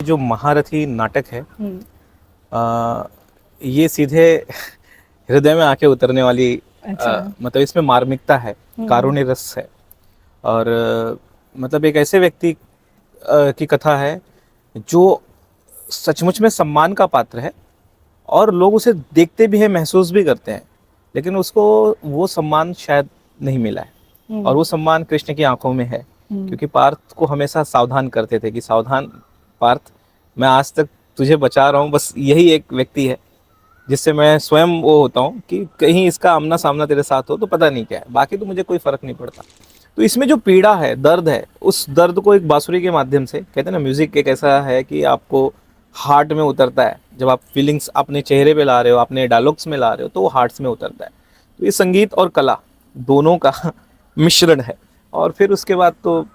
जो महारथी नाटक है हम्म। ये सीधे हृदय में आके उतरने वाली अच्छा। मतलब इसमें मार्मिकता है, कारुण्य रस है। और मतलब एक ऐसे व्यक्ति की कथा है जो सचमुच में सम्मान का पात्र है और लोग उसे देखते भी हैं, महसूस भी करते हैं, लेकिन उसको वो सम्मान शायद नहीं मिला है। और वो सम्मान कृष्ण की आंखों में है, क्योंकि पार्थ को हमेशा सावधान करते थे कि सावधान पार्थ, मैं आज तक तुझे बचा रहा हूँ। बस यही एक व्यक्ति है जिससे मैं स्वयं वो होता हूँ कि कहीं इसका आमना सामना तेरे साथ हो तो पता नहीं क्या है, बाकी तो मुझे कोई फर्क नहीं पड़ता। तो इसमें जो पीड़ा है, दर्द है, उस दर्द को एक बांसुरी के माध्यम से, कहते हैं ना, म्यूजिक एक ऐसा है कि आपको हार्ट में उतरता है। जब आप फीलिंग्स अपने चेहरे पे ला रहे हो, अपने डायलॉग्स में ला रहे हो, तो वो हार्ट्स में उतरता है। तो ये संगीत और कला दोनों का मिश्रण है। और फिर उसके बाद तो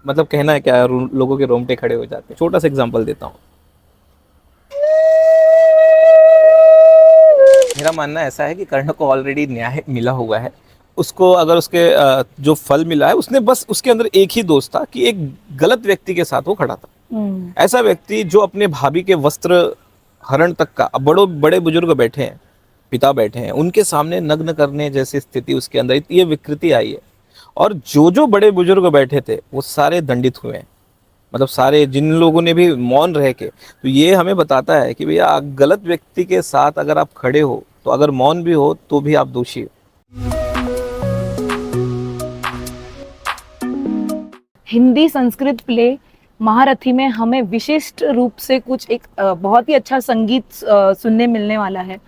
मतलब कहना है क्या, लोगों के रोंगटे खड़े हो जाते हैं। छोटा सा एग्जांपल देता हूँ। मेरा मानना ऐसा है कि कर्ण को ऑलरेडी न्याय मिला हुआ है। उसको अगर उसके जो फल मिला है, उसने बस उसके अंदर एक ही दोष था कि एक गलत व्यक्ति के साथ वो खड़ा था। ऐसा व्यक्ति जो अपने भाभी के वस्त्र हरण तक का, अब बड़े बड़े बुजुर्ग बैठे हैं, पिता बैठे हैं, उनके सामने नग्न करने जैसी स्थिति उसके अंदर, ये विकृति आई है। और जो जो बड़े बुजुर्ग बैठे थे वो सारे दंडित हुए हैं, मतलब सारे, जिन लोगों ने भी मौन रह के। तो ये हमें बताता है कि भैया गलत व्यक्ति के साथ अगर आप खड़े हो, तो अगर मौन भी हो तो भी आप दोषी हो। हिंदी संस्कृत प्ले महारथी में हमें विशिष्ट रूप से कुछ एक बहुत ही अच्छा संगीत सुनने मिलने वाला है।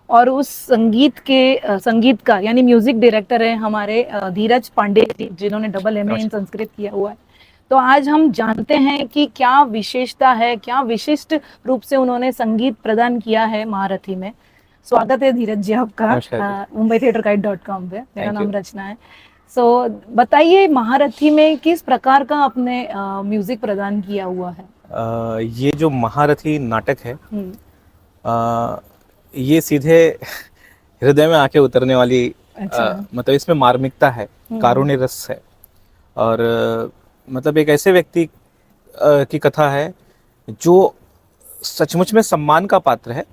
और उस संगीत के संगीतकार यानी म्यूजिक डायरेक्टर है हमारे धीरज पांडे जी, जिन्होंने डबल एमए इन संस्कृत किया हुआ है। तो आज हम जानते हैं कि क्या विशेषता है, क्या विशिष्ट रूप से उन्होंने संगीत प्रदान किया है महारथी में। स्वागत है धीरज जी आपका mumbai-theatreguide.com पे। मेरा नाम रचना है। बताइए, महारथी में किस प्रकार का आपने म्यूजिक प्रदान किया हुआ है? ये जो महारथी नाटक है ये सीधे हृदय में आके उतरने वाली मतलब इसमें मार्मिकता है, कारुण्य रस है। और मतलब एक ऐसे व्यक्ति की कथा है जो सचमुच में सम्मान का पात्र है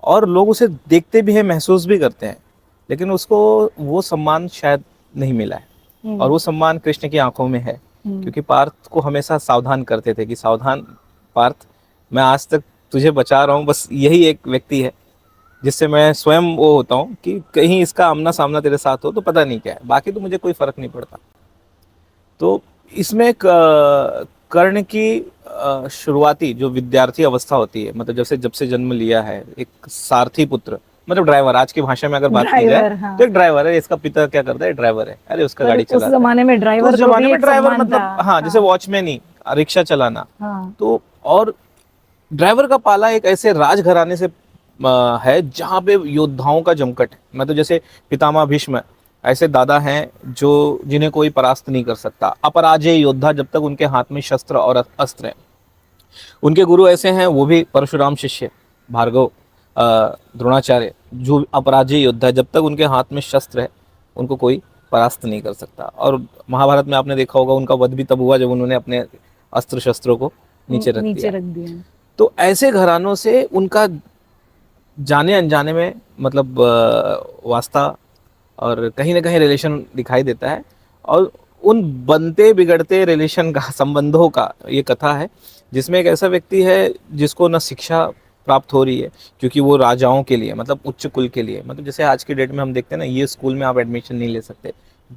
और लोग उसे देखते भी हैं, महसूस भी करते हैं, लेकिन उसको वो सम्मान शायद नहीं मिला है। और वो सम्मान कृष्ण की आंखों में है, क्योंकि पार्थ को हमेशा सावधान करते थे कि सावधान पार्थ, मैं आज तक तुझे बचा रहा हूँ। बस यही एक व्यक्ति है जिससे मैं स्वयं वो होता हूँ कि कहीं इसका आमना सामना तेरे साथ हो तो पता नहीं क्या है, बाकी तो मुझे कोई फर्क नहीं पड़ता। तो इसमें कर्ण की शुरुआती जो विद्यार्थी अवस्था होती है, मतलब जब से जन्म लिया है, एक सारथी पुत्र, मतलब ड्राइवर, आज की भाषा में अगर बात की जाए तो एक ड्राइवर है। इसका पिता क्या करता है, ड्राइवर है, अरे उसका गाड़ी चलाता है। उस जमाने में ड्राइवर, तो उस जमाने में ड्राइवर मतलब हाँ, जैसे वॉचमैन ही, रिक्शा चलाना। तो और ड्राइवर का पाला एक ऐसे राजघराने से है जहाँ पे योद्धाओं का जमघट है। मतलब जैसे पितामह भीष्म ऐसे दादा हैं जो जिन्हें कोई परास्त नहीं कर सकता, अपराजय योद्धा जब तक उनके हाथ में शस्त्र और अस्त्र हैं। उनके गुरु ऐसे हैं, वो भी परशुराम शिष्य भार्गव द्रोणाचार्य, जो अपराजय योद्धा, जब तक उनके हाथ में शस्त्र है उनको कोई परास्त नहीं कर सकता। और महाभारत में आपने देखा होगा उनका वध भी तब हुआ जब उन्होंने अपने अस्त्र शस्त्रों को नीचे रख दिया। तो ऐसे घरानों से उनका जाने अनजाने में मतलब वास्ता और कहीं ना कहीं रिलेशन दिखाई देता है। और उन बनते बिगड़ते रिलेशन का, संबंधों का ये कथा है, जिसमें एक ऐसा व्यक्ति है जिसको न शिक्षा प्राप्त हो रही है, क्योंकि वो राजाओं के लिए, मतलब उच्च कुल के लिए, मतलब जैसे आज की डेट में हम देखते हैं ना, ये स्कूल में आप एडमिशन नहीं ले सकते,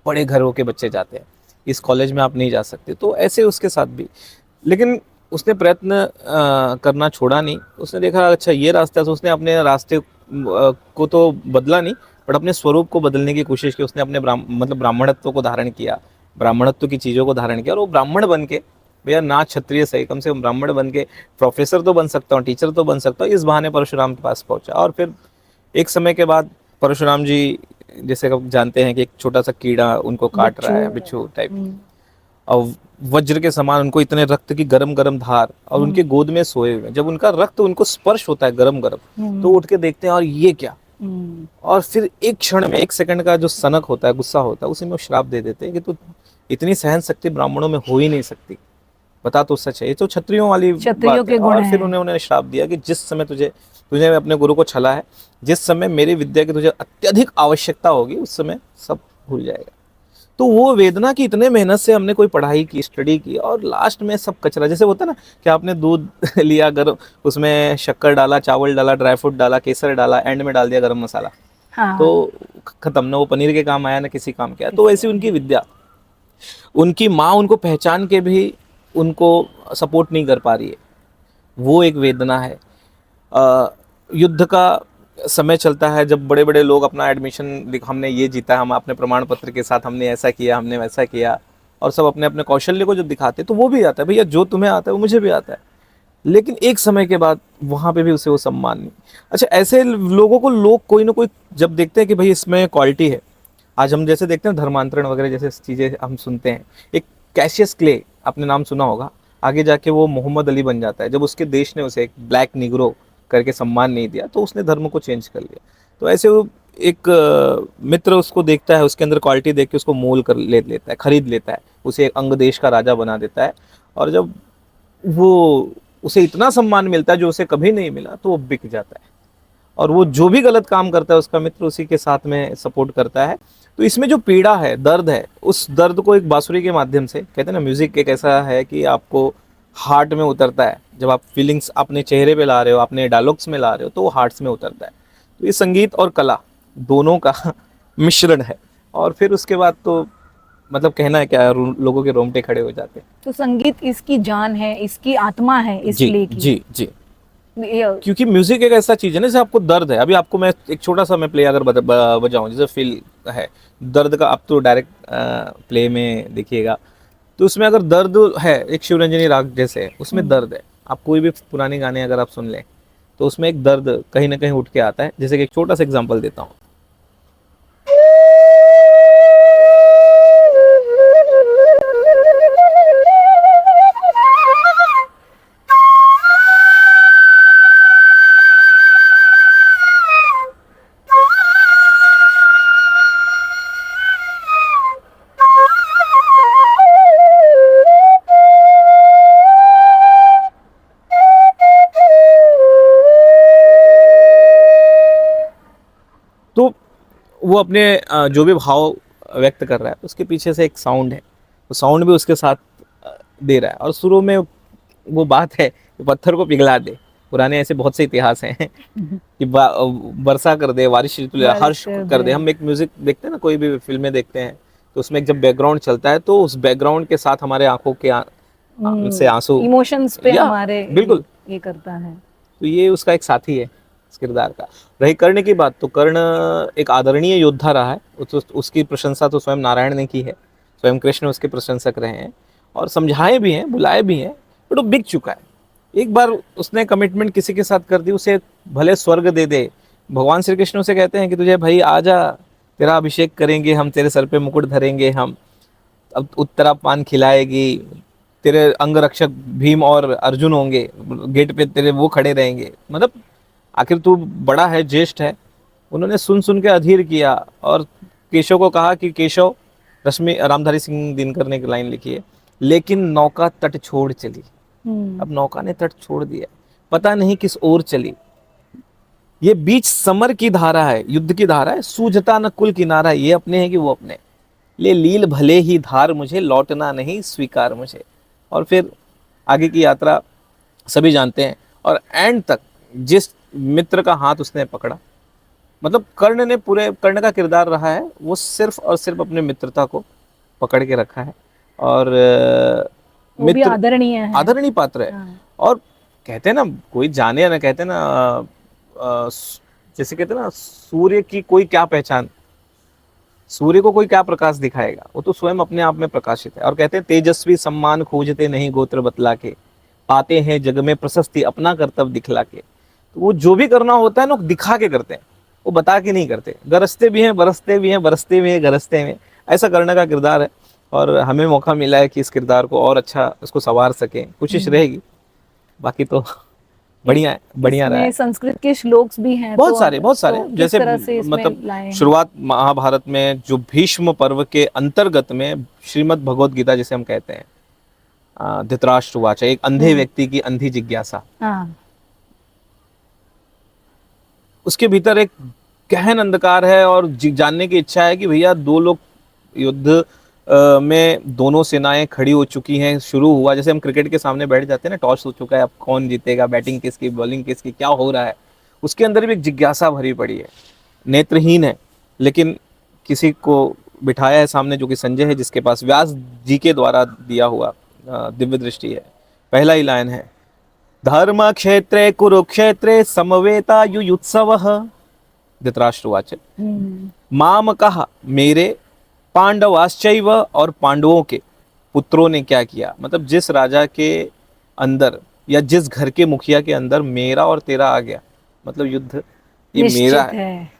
बड़े घरों के बच्चे जाते हैं, इस कॉलेज में आप नहीं जा सकते। तो ऐसे उसके साथ भी, लेकिन उसने प्रयत्न करना छोड़ा नहीं। उसने देखा अच्छा ये रास्ता है, तो उसने अपने रास्ते को तो बदला नहीं, बट अपने स्वरूप को बदलने की कोशिश की। उसने अपने मतलब ब्राह्मणत्व को धारण किया, ब्राह्मणत्व की चीज़ों को धारण किया, और वो ब्राह्मण बन के, भैया ना क्षत्रिय सही, कम से कम ब्राह्मण बन के प्रोफेसर तो बन सकता हूँ, टीचर तो बन सकता हूँ, इस बहाने परशुराम के पास पहुंचा। और फिर एक समय के बाद परशुराम जी, जैसे आप जानते हैं कि एक छोटा सा कीड़ा उनको काट रहा है, बिच्छू टाइप, और वज्र के समान उनको इतने रक्त की गरम गरम धार, और उनके गोद में सोए हुए, जब उनका रक्त उनको स्पर्श होता है गरम गरम, तो उठ के देखते हैं और ये क्या। और फिर एक क्षण में, एक सेकंड का जो सनक होता है, गुस्सा होता है, उसी में श्राप दे देते हैं कि तो इतनी सहन शक्ति ब्राह्मणों में हो ही नहीं सकती। बता तो सच है, ये तो क्षत्रियों वाली क्षत्रियों बात के है। गुण और फिर हैं। उन्होंने श्राप दिया कि जिस समय तुझे तुझे अपने गुरु को छला है, जिस समय मेरी विद्या की तुझे अत्यधिक आवश्यकता होगी उस समय सब भूल जाएगा। तो वो वेदना की इतने मेहनत से हमने कोई पढ़ाई की, स्टडी की, और लास्ट में सब कचरा, जैसे होता है ना कि आपने दूध लिया, गर्म, उसमें शक्कर डाला, चावल डाला, ड्राई फ्रूट डाला, केसर डाला, एंड में डाल दिया गरम मसाला, हाँ। तो खत्म, ना वो पनीर के काम आया ना किसी काम के आया। तो ऐसी उनकी विद्या, उनकी माँ उनको पहचान के भी उनको सपोर्ट नहीं कर पा रही है, वो एक वेदना है। युद्ध का समय चलता है, जब बड़े बड़े लोग अपना एडमिशन, हमने ये जीता, हम अपने प्रमाण पत्र के साथ हमने ऐसा किया, हमने वैसा किया, और सब अपने अपने कौशल्य को जब दिखाते, तो वो भी आता है, भैया जो तुम्हें आता है वो मुझे भी आता है, लेकिन एक समय के बाद वहाँ पे भी उसे वो सम्मान नहीं। अच्छा, ऐसे लोगों को लोग कोई ना कोई जब देखते हैं कि भाई इसमें क्वालिटी है, आज हम जैसे देखते हैं धर्मांतरण वगैरह जैसे चीज़ें हम सुनते हैं, एक कैशियस क्ले आपने नाम सुना होगा, आगे जाके वो मोहम्मद अली बन जाता है, जब उसके देश ने उसे एक ब्लैक निग्रो करके सम्मान नहीं दिया तो उसने धर्म को चेंज कर लिया। तो ऐसे वो एक मित्र उसको देखता है, उसके अंदर क्वालिटी देख के उसको मोल कर लेता है, खरीद लेता है, उसे एक अंग देश का राजा बना देता है, और जब वो उसे इतना सम्मान मिलता है जो उसे कभी नहीं मिला, तो वो बिक जाता है, और वो जो भी गलत काम करता है उसका मित्र उसी के साथ में सपोर्ट करता है। तो इसमें जो पीड़ा है, दर्द है, उस दर्द को एक बांसुरी के माध्यम से, कहते हैं ना म्यूजिक एक ऐसा है कि आपको हार्ट में उतरता है, जब आप फीलिंग्स अपने चेहरे पे ला रहे हो, अपने डायलॉग्स में ला रहे हो, तो वो हार्ट्स में उतरता है। तो ये संगीत और कला दोनों का मिश्रण है, और फिर उसके बाद तो मतलब कहना है क्या, लोगों के रोंगटे खड़े हो जाते हैं। तो संगीत इसकी जान है, इसकी आत्मा है इस जी प्ले की। जी जी, ये- क्योंकि म्यूजिक एक ऐसा चीज है ना, जैसे आपको दर्द है, अभी आपको मैं एक छोटा सा मैं प्ले अगर बजाऊं, जैसे फील है दर्द का, आप तो डायरेक्ट प्ले में देखिएगा, तो उसमें अगर दर्द है, एक शिवरंजनी राग जैसे है, उसमें दर्द है, आप कोई भी पुराने गाने अगर आप सुन लें तो उसमें एक दर्द कहीं ना कहीं उठ के आता है। जैसे कि एक छोटा सा एग्जांपल देता हूँ, तो वो अपने जो भी भाव व्यक्त कर रहा है उसके पीछे से एक साउंड है, वो साउंड भी उसके साथ दे रहा है, और शुरू में वो बात है कि पत्थर को पिघला दे, पुराने ऐसे बहुत से इतिहास हैं कि वर्षा कर दे, बारिश ऋतु हर्ष कर दे। हम एक म्यूजिक देखते हैं ना, कोई भी फिल्में देखते हैं, तो उसमें जब बैकग्राउंड चलता है तो उस बैकग्राउंड के साथ हमारे आंखों के से आंसू, इमोशंस पे या हमारे बिल्कुल, ये करता है। तो ये उसका एक साथी है इस किरदार का। रही कर्ण की बात, तो कर्ण एक आदरणीय योद्धा रहा है, उसकी प्रशंसा तो स्वयं नारायण ने की है, स्वयं कृष्ण उसके प्रशंसक रहे हैं, और समझाए भी हैं, बुलाए भी हैं, बट वो बिक चुका है। एक बार उसने कमिटमेंट किसी के साथ कर दी, उसे भले स्वर्ग दे दे, भगवान श्री कृष्ण उसे कहते हैं कि तुझे भाई आजा, तेरा अभिषेक करेंगे हम, तेरे सर पे मुकुट धरेंगे हम, अब उत्तरा पान खिलाएगी, तेरे अंग रक्षक भीम और अर्जुन होंगे, गेट पे तेरे वो खड़े रहेंगे, मतलब आखिर तू बड़ा है, ज्येष्ठ है। उन्होंने सुन सुन के अधीर किया, और केशव को कहा कि केशव, रश्मि रामधारी सिंह दिनकर ने एक लाइन लिखी है, लेकिन नौका तट छोड़ चली। अब नौका ने तट छोड़ दिया, पता नहीं किस ओर चली, ये बीच समर की धारा है, युद्ध की धारा है, सूझता न कुल किनारा, ये अपने है कि वो अपने, ले लील भले ही धार मुझे, लौटना नहीं स्वीकार मुझे। और फिर आगे की यात्रा सभी जानते हैं, और एंड तक जिस मित्र का हाथ उसने पकड़ा, मतलब कर्ण ने, पूरे कर्ण का किरदार रहा है, वो सिर्फ और सिर्फ अपने मित्रता को पकड़ के रखा है, और वो भी आदरणीय है, आदरणीय पात्र है। हाँ। और कहते हैं ना, कोई जाने या ना, कहते हैं ना जैसे कहते हैं ना, सूर्य की कोई क्या पहचान, सूर्य को कोई क्या प्रकाश दिखाएगा, वो तो स्वयं अपने आप में प्रकाशित है। और कहते हैं तेजस्वी सम्मान खोजते नहीं गोत्र बतला के, पाते हैं जग में प्रशस्ति अपना कर्तव्य दिखला के। तो वो जो भी करना होता है ना, दिखा के करते हैं, वो बता के नहीं करते, गरजते भी हैं, बरसते भी हैं, बरसते भी हैं, गरजते में, ऐसा करने का किरदार है। और हमें मौका मिला है कि इस किरदार को और अच्छा उसको संवार सकें, कोशिश रहेगी, बाकी तो बढ़िया है, बढ़िया रहा है। संस्कृत के श्लोक भी हैं बहुत सारे, बहुत सारे, तो जैसे मतलब शुरुआत महाभारत में जो भीष्म पर्व के अंतर्गत में श्रीमद् भगवद गीता जिसे हम कहते हैं, धृतराष्ट्रवाच, एक अंधे व्यक्ति की अंधी जिज्ञासा। हाँ। उसके भीतर एक गहन अंधकार है और जानने की इच्छा है कि भैया दो लोग युद्ध में दोनों सेनाएं खड़ी हो चुकी हैं, शुरू हुआ जैसे हम क्रिकेट के सामने बैठ जाते हैं ना, टॉस हो चुका है, अब कौन जीतेगा, बैटिंग किसकी, बॉलिंग किसकी, क्या हो रहा है। उसके अंदर भी एक जिज्ञासा भरी पड़ी है, नेत्रहीन है, लेकिन किसी को बिठाया है सामने जो कि संजय है, जिसके पास व्यास जी के द्वारा दिया हुआ दिव्य दृष्टि है। पहला ही लाइन है, धर्म क्षेत्रे कुरुक्षेत्रे समवेता युयुत्सवः, धृतराष्ट्रवाच, माम कहा, मेरे, पांडवाश्चैव, और पांडवों के पुत्रों ने क्या किया, मतलब जिस राजा के अंदर या जिस घर के मुखिया के अंदर मेरा और तेरा आ गया, मतलब युद्ध ये मेरा है।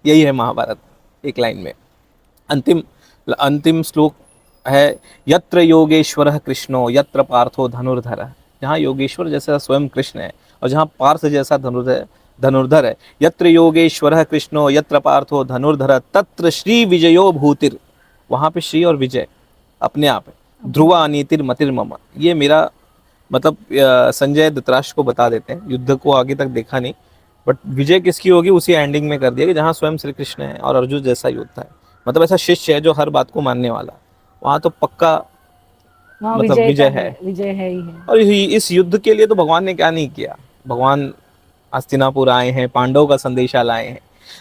यही है महाभारत एक लाइन में। अंतिम अंतिम श्लोक है, यत्र योगेश्वरः कृष्णो यत्र पार्थो धनुर्धरः, जहाँ योगेश्वर जैसा स्वयं कृष्ण है और जहाँ पार्थ जैसा धनुर्धर है, यत्र योगेश्वरः कृष्णो यत्र पार्थो धनुर्धरः तत्र श्री विजयो भूतिर, वहाँ पे श्री और विजय अपने आप है। ध्रुवा नीतिर मतिर मम, ये मेरा मतलब संजय धृतराष्ट्र को बता देते हैं, युद्ध को आगे तक देखा नहीं, बट विजय किसकी होगी उसी एंडिंग में कर दिया कि जहाँ स्वयं श्री कृष्ण है और अर्जुन जैसा योद्धा है, मतलब ऐसा शिष्य है जो हर बात को मानने वाला, वहाँ तो पक्का मतलब विजय है, विजय है ही है। और इस युद्ध के लिए तो भगवान ने क्या नहीं किया, भगवान हस्तिनापुर आए हैं, पांडवों का संदेशा लाए हैं,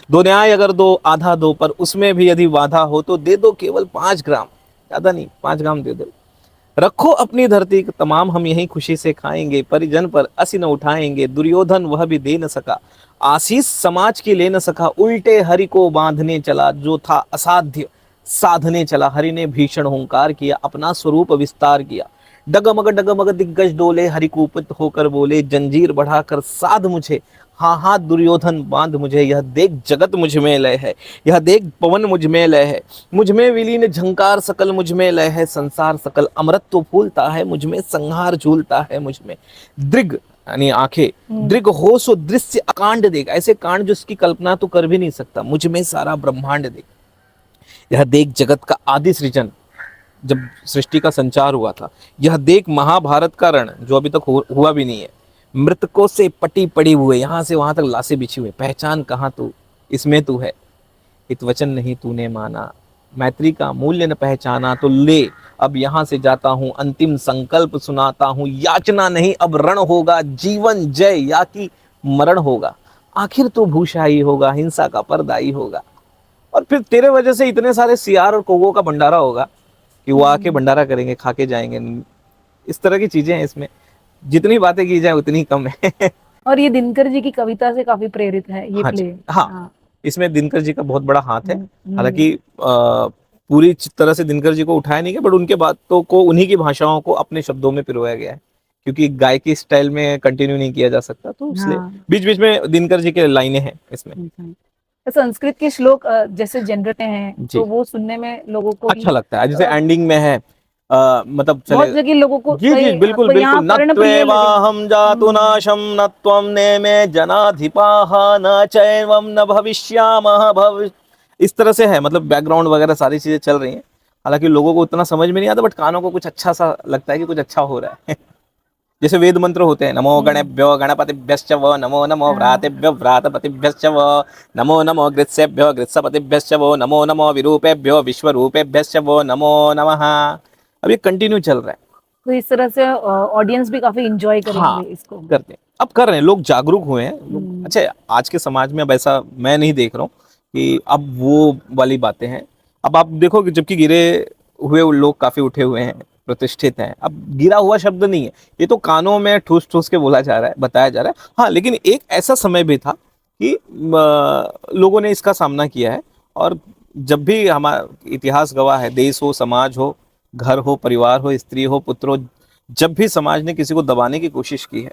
दो न्याय अगर दो आधा दो, पर उसमें भी यदि बाधा हो तो दे दो केवल 5 ग्राम, ज्यादा नहीं 5 ग्राम दे दो, रखो अपनी धरती तमाम हम यही खुशी से खाएंगे, परिजन पर असी न उठाएंगे, दुर्योधन वह भी दे न सका, आशीष समाज की ले न सका, उल्टे हरि को बांधने चला, जो था असाध्य साधने चला, हरि ने भीषण हुंकार किया, अपना स्वरूप विस्तार किया, डगमग दिग्गज डोले, हरि कुपित होकर बोले, जंजीर बढ़ाकर साध मुझे, हाँ हाँ दुर्योधन बांध मुझे, यह देख जगत मुझ में लय है, यह देख पवन मुझ में लय है, मुझ में विलीन झंकार सकल मुझ में लय है, संसार सकल अमृत फूलता है, मुझ में संहार झूलता है, मुझ में दृग यानी आंखें, दृग हो सो दृश्य अकांड देख, ऐसे कांड जिसकी कल्पना तो कर भी नहीं सकता, मुझ में सारा ब्रह्मांड देख, यह देख जगत का आदि सृजन, जब सृष्टि का संचार हुआ था, यह देख महाभारत का रण जो अभी तक हुआ भी नहीं है, मृतकों से पटी पड़ी हुए, यहां से वहां तक लाशें बिछी हुई, पहचान कहाँ तू, इसमें तू है, इत वचन नहीं तूने माना, मैत्री का मूल्य न पहचाना, तो ले अब यहां से जाता हूं, अंतिम संकल्प सुनाता हूं, याचना नहीं अब रण होगा, जीवन जय या कि मरण होगा, आखिर तो भूषाई होगा, हिंसा का पर्दाई होगा, और फिर तेरे वजह से इतने सारे सियार और कौवों का भंडारा होगा कि वो आके भंडारा करेंगे, खा के जाएंगे। इस तरह की चीजें हैं इसमें, जितनी बातें की जाए उतनी कम है। और ये दिनकर जी की कविता से काफी प्रेरित है ये हाँ प्ले। हाँ, इसमें दिनकर जी का बहुत बड़ा हाथ है, हालांकि पूरी तरह से दिनकर जी को उठाया नहीं गया, बट उनके बातों को उन्हीं की भाषाओं को अपने शब्दों में पिरोया गया है, क्योंकि गायकी स्टाइल में कंटिन्यू नहीं किया जा सकता, तो इसलिए बीच बीच में दिनकर जी के लाइनें हैं इसमें। संस्कृत के श्लोक जैसे जनरल हैं तो वो सुनने में लोगों को अच्छा लगता है, जैसे एंडिंग में है मतलब बहुत जगह लोगों को जी जी बिल्कुल बिल्कुल, न त्वेवाहं जातु नाशं न त्वं नेमे जनाधिपाः न चैवं न भविष्यामः इस तरह से है, मतलब बैकग्राउंड वगैरह सारी चीजें चल रही हैं, हालांकि लोगों को उतना समझ में नहीं आता, बट कानों को कुछ अच्छा सा लगता है कि कुछ अच्छा हो रहा है। जैसे वेद मंत्र होते हैं, नमो गणेभ्यो गणपतिभ्यश्च वो, नमो नमो व्रातेभ्यो व्रातपतिभ्यश्च वो, नमो नमो गृत्सेभ्यो गृत्सपतिभ्यश्च वो, नमो नमो विरूपेभ्यो विश्वरूपेभ्यश्च वो, नमो नमः। अब ये कंटिन्यू चल रहा है, तो इस तरह से ऑडियंस भी काफी एंजॉय करेंगे इसको, करते हैं, अब कर रहे हैं लोग, जागरूक हुए हैं। अच्छा, आज के समाज में अब ऐसा मैं नहीं देख रहा हूँ कि अब वो वाली बातें हैं, अब आप देखो कि जबकि गिरे हुए लोग काफी उठे हुए हैं, प्रतिष्ठित हैं, अब गिरा हुआ शब्द नहीं है, ये तो कानों में ठूस ठूस के बोला जा रहा है, बताया जा रहा है। हाँ, लेकिन एक ऐसा समय भी था कि लोगों ने इसका सामना किया है, और जब भी हमारा इतिहास गवाह है, देश हो, समाज हो, घर हो, परिवार हो, स्त्री हो, पुत्र हो, जब भी समाज ने किसी को दबाने की कोशिश की है,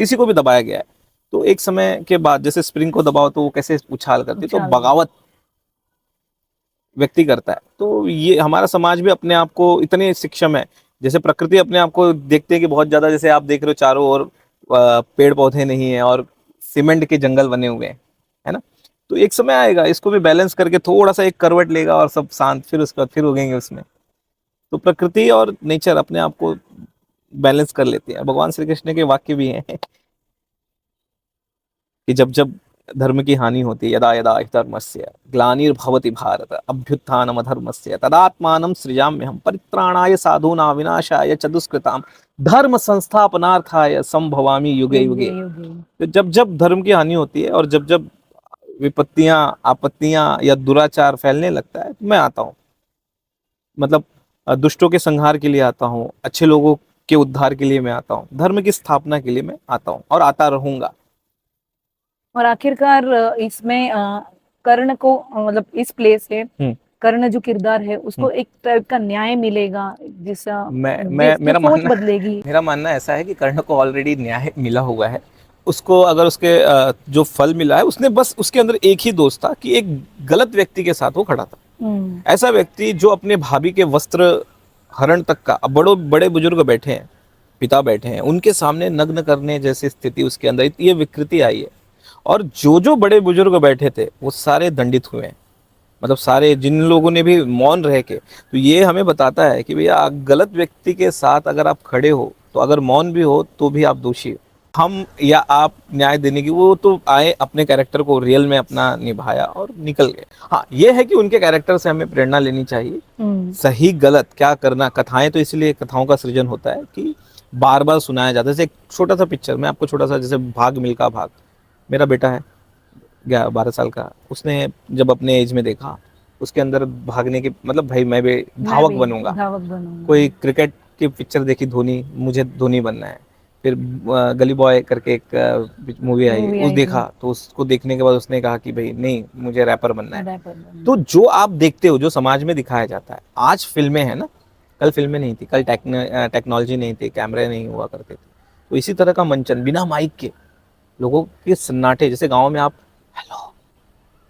किसी को भी दबाया गया है, तो एक समय के बाद जैसे स्प्रिंग को दबाओ तो वो कैसे उछाल करती, तो बगावत व्यक्ति करता है। तो ये हमारा समाज भी अपने आप को इतने सक्षम है, जैसे प्रकृति अपने आप को देखते हैं कि बहुत ज्यादा, जैसे आप देख रहे हो चारों ओर पेड़ पौधे नहीं है और सीमेंट के जंगल बने हुए हैं, है ना, तो एक समय आएगा इसको भी बैलेंस करके थोड़ा सा एक करवट लेगा और सब शांत, फिर उसके बाद फिर उगेंगे उसमें। तो प्रकृति और नेचर अपने आप को बैलेंस कर लेती है। भगवान श्री कृष्ण के वाक्य भी हैं कि जब जब धर्म की हानि होती है, यदा यदा हि धर्मस्य ग्लानिर्भवति भारत अभ्युत्थानम अधर्मस्य तदात्मानं सृजाम्यहं परित्राणाय साधूनां विनाशाय च दुष्कृतां धर्म संस्थापनार्थाय संभवामि युगे युगे। तो जब जब धर्म की हानि होती है और जब जब विपत्तियां, आपत्तियां या दुराचार फैलने लगता है, तो मैं आता हूँ। मतलब दुष्टों के संहार के लिए आता हूँ, अच्छे लोगों के उद्धार के लिए मैं आता हूँ, धर्म की स्थापना के लिए मैं आता हूँ और आता रहूंगा। और आखिरकार इसमें कर्ण को मतलब इस प्ले से कर्ण जो किरदार है उसको एक टाइप का न्याय मिलेगा, जिसका मेरा सोच मानना बदलेगी। मेरा मानना ऐसा है कि कर्ण को ऑलरेडी न्याय मिला हुआ है। उसको अगर उसके जो फल मिला है, उसने बस उसके अंदर एक ही दोष था कि एक गलत व्यक्ति के साथ वो खड़ा था। ऐसा व्यक्ति जो अपने भाभी के वस्त्र हरण तक का, अब बड़े बुजुर्ग बैठे हैं, पिता बैठे हैं, उनके सामने नग्न करने जैसी स्थिति उसके अंदर, ये विकृति आई है। और जो बड़े बुजुर्ग बैठे थे वो सारे दंडित हुए हैं। मतलब सारे जिन लोगों ने भी मौन रह के, तो ये हमें बताता है कि भैया गलत व्यक्ति के साथ अगर आप खड़े हो, तो अगर मौन भी हो तो भी आप दोषी हो। हम या आप न्याय देने की, वो तो आए, अपने कैरेक्टर को रियल में अपना निभाया और निकल गए। हाँ, ये है कि उनके कैरेक्टर से हमें प्रेरणा लेनी चाहिए। सही गलत क्या करना, कथाएं तो इसलिए कथाओं का सृजन होता है कि बार बार सुनाया जाता है। जैसे एक छोटा सा पिक्चर, मैं आपको छोटा सा, जैसे भाग मिल्खा भाग, मेरा बेटा है 12 साल का, उसने जब अपने एज में देखा, उसके अंदर भागने की, मतलब भाई मैं भी धावक बनूंगा। कोई क्रिकेट की पिक्चर देखी, धोनी, मुझे धोनी बनना है। फिर गली बॉय करके एक मूवी आई, उस देखा, तो उसको देखने के बाद उसने कहा कि भाई नहीं, मुझे रैपर बनना है। तो जो आप देखते हो, जो समाज में दिखाया जाता है, आज फिल्में हैं ना, कल फिल्में नहीं थी, कल टेक्नोलॉजी नहीं थी, कैमरे नहीं हुआ करते थे। तो इसी तरह का मंचन बिना माइक के, लोगों के सन्नाटे, जैसे गाँव में आप हेलो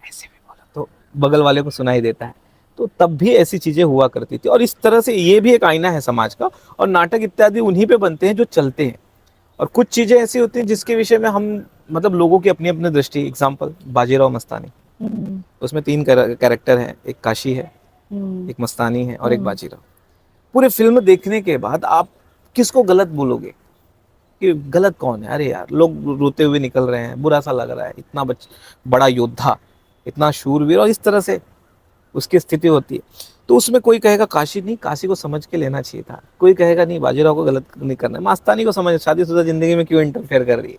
ऐसे भी बोला तो बगल वाले को सुनाई देता है, तो तब भी ऐसी चीजें हुआ करती थी। और इस तरह से ये भी एक आईना है समाज का, और नाटक इत्यादि उन्हीं पे बनते हैं जो चलते हैं। और कुछ चीजें ऐसी होती हैं जिसके विषय में हम, मतलब लोगों की अपनी अपनी दृष्टि। एग्जाम्पल बाजीराव मस्तानी, उसमें 3 कैरेक्टर हैं, एक काशी है, एक मस्तानी है और एक बाजीराव। पूरे फिल्म देखने के बाद आप किसको गलत बोलोगे कि गलत कौन है? अरे यार, लोग रोते हुए निकल रहे हैं, बुरा सा लग रहा है, इतना बड़ा योद्धा, इतना शूरवीर, और इस तरह से उसकी स्थिति होती है। तो उसमें कोई कहेगा काशी नहीं, काशी को समझ के लेना चाहिए था। कोई कहेगा नहीं, बाजीराव को गलत नहीं करना है, मस्तानी को समझ, शादीशुदा जिंदगी में क्यों इंटरफेयर कर रही है।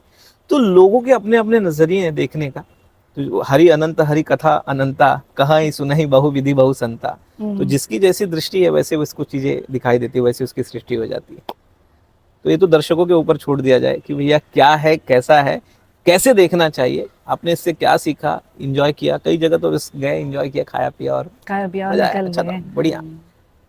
तो लोगों के अपने अपने नजरिए हैं देखने का। तो हरि अनंत हरि कथा अनंता, कहा ही सुनहि बहु विधि बहु संता। तो जिसकी जैसी दृष्टि है वैसे उसको चीजें दिखाई देती है, वैसे उसकी सृष्टि हो जाती है। तो ये तो दर्शकों के ऊपर छोड़ दिया जाए कि भैया क्या है, कैसा है, कैसे देखना चाहिए, आपने इससे क्या सीखा, एंजॉय किया। कई जगह तो बस गए, एंजॉय किया, खाया पिया और मजा आया, अच्छा था, बढ़िया।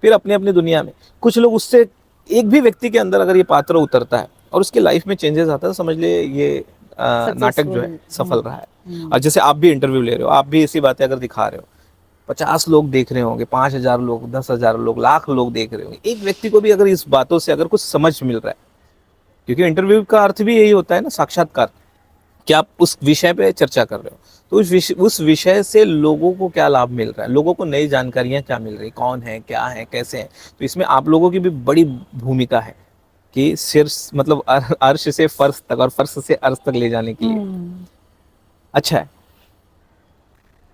फिर अपनी अपनी दुनिया में। कुछ लोग उससे, एक भी व्यक्ति के अंदर अगर ये पात्र उतरता है और उसकी लाइफ में चेंजेस आता है, तो समझ लिए ये नाटक जो है सफल रहा है। और जैसे आप भी इंटरव्यू ले रहे हो, आप भी ऐसी बातें अगर दिखा रहे हो, 50 लोग देख रहे होंगे, 5000 लोग, 10,000 लोग, लाख लोग देख रहे होंगे, एक व्यक्ति को भी अगर इस बातों से अगर कुछ समझ मिल रहा है, क्योंकि इंटरव्यू का अर्थ भी यही होता है ना, साक्षात्कार, कि आप उस विषय पे चर्चा कर रहे हो, तो उस विषय से लोगों को क्या लाभ मिल रहा है, लोगों को नई जानकारियां क्या मिल रही, कौन है, क्या है, कैसे है। तो इसमें आप लोगों की भी बड़ी भूमिका है कि शीर्ष, मतलब अर्श से फर्श तक और फर्श से अर्श तक ले जाने के लिए। अच्छा है,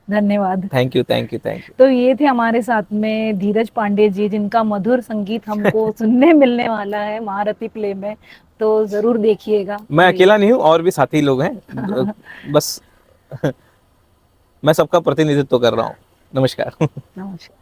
धन्यवाद। Thank you thank you thank you. तो ये थे हमारे साथ में धीरज पांडे जी, जिनका मधुर संगीत हमको सुनने मिलने वाला है महारथी प्ले में, तो जरूर देखिएगा। मैं अकेला नहीं हूँ, और भी साथी लोग हैं, बस मैं सबका प्रतिनिधित्व कर रहा हूँ। नमस्कार। नमस्कार।